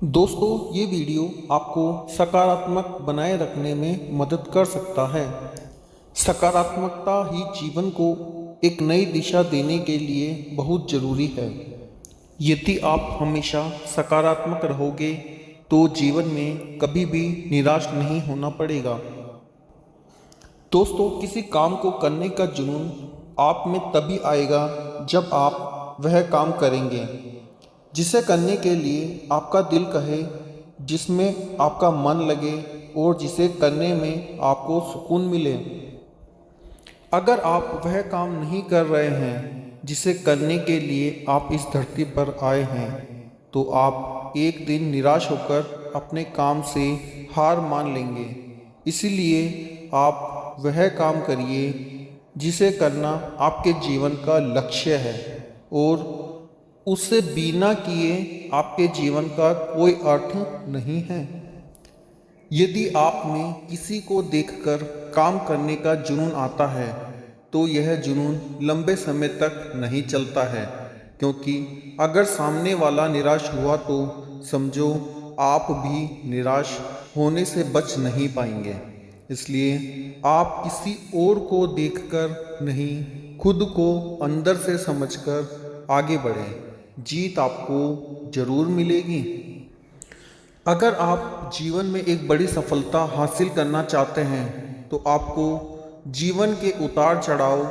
दोस्तों, ये वीडियो आपको सकारात्मक बनाए रखने में मदद कर सकता है। सकारात्मकता ही जीवन को एक नई दिशा देने के लिए बहुत ज़रूरी है। यदि आप हमेशा सकारात्मक रहोगे तो जीवन में कभी भी निराश नहीं होना पड़ेगा। दोस्तों, किसी काम को करने का जुनून आप में तभी आएगा जब आप वह काम करेंगे जिसे करने के लिए आपका दिल कहे, जिसमें आपका मन लगे और जिसे करने में आपको सुकून मिले। अगर आप वह काम नहीं कर रहे हैं जिसे करने के लिए आप इस धरती पर आए हैं, तो आप एक दिन निराश होकर अपने काम से हार मान लेंगे। इसीलिए आप वह काम करिए जिसे करना आपके जीवन का लक्ष्य है, और उससे बिना किए आपके जीवन का कोई अर्थ नहीं है। यदि आप में किसी को देखकर काम करने का जुनून आता है, तो यह जुनून लंबे समय तक नहीं चलता है, क्योंकि अगर सामने वाला निराश हुआ तो समझो आप भी निराश होने से बच नहीं पाएंगे। इसलिए आप किसी और को देखकर नहीं, खुद को अंदर से समझकर आगे बढ़ें। जीत आपको जरूर मिलेगी। अगर आप जीवन में एक बड़ी सफलता हासिल करना चाहते हैं, तो आपको जीवन के उतार चढ़ाव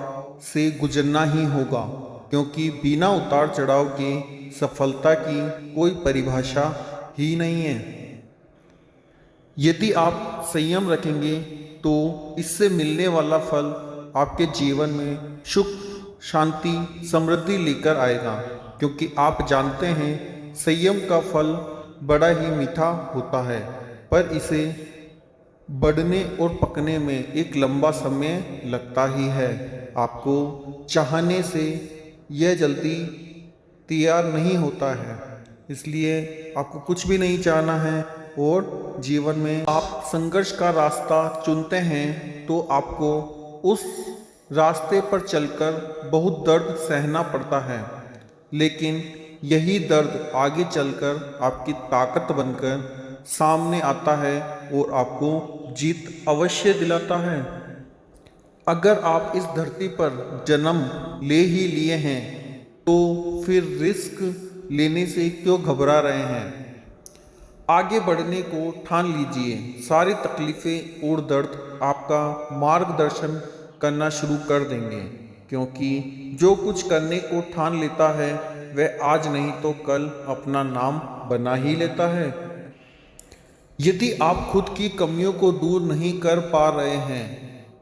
से गुजरना ही होगा, क्योंकि बिना उतार चढ़ाव के सफलता की कोई परिभाषा ही नहीं है। यदि आप संयम रखेंगे तो इससे मिलने वाला फल आपके जीवन में सुख, शांति, समृद्धि लेकर आएगा, क्योंकि आप जानते हैं संयम का फल बड़ा ही मीठा होता है, पर इसे बढ़ने और पकने में एक लंबा समय लगता ही है। आपको चाहने से यह जल्दी तैयार नहीं होता है। इसलिए आपको कुछ भी नहीं चाहना है, और जीवन में आप संघर्ष का रास्ता चुनते हैं तो आपको उस रास्ते पर चलकर बहुत दर्द सहना पड़ता है, लेकिन यही दर्द आगे चलकर आपकी ताकत बनकर सामने आता है और आपको जीत अवश्य दिलाता है। अगर आप इस धरती पर जन्म ले ही लिए हैं, तो फिर रिस्क लेने से क्यों घबरा रहे हैं। आगे बढ़ने को ठान लीजिए। सारी तकलीफ़ें और दर्द आपका मार्गदर्शन करना शुरू कर देंगे, क्योंकि जो कुछ करने को ठान लेता है वह आज नहीं तो कल अपना नाम बना ही लेता है। यदि आप खुद की कमियों को दूर नहीं कर पा रहे हैं,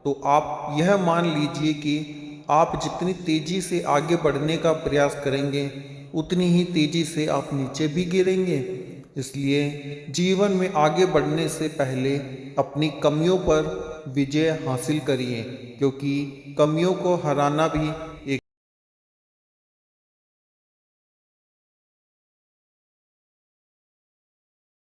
तो आप यह मान लीजिए कि आप जितनी तेज़ी से आगे बढ़ने का प्रयास करेंगे, उतनी ही तेज़ी से आप नीचे भी गिरेंगे। इसलिए जीवन में आगे बढ़ने से पहले अपनी कमियों पर विजय हासिल करिए, क्योंकि कमियों को हराना भी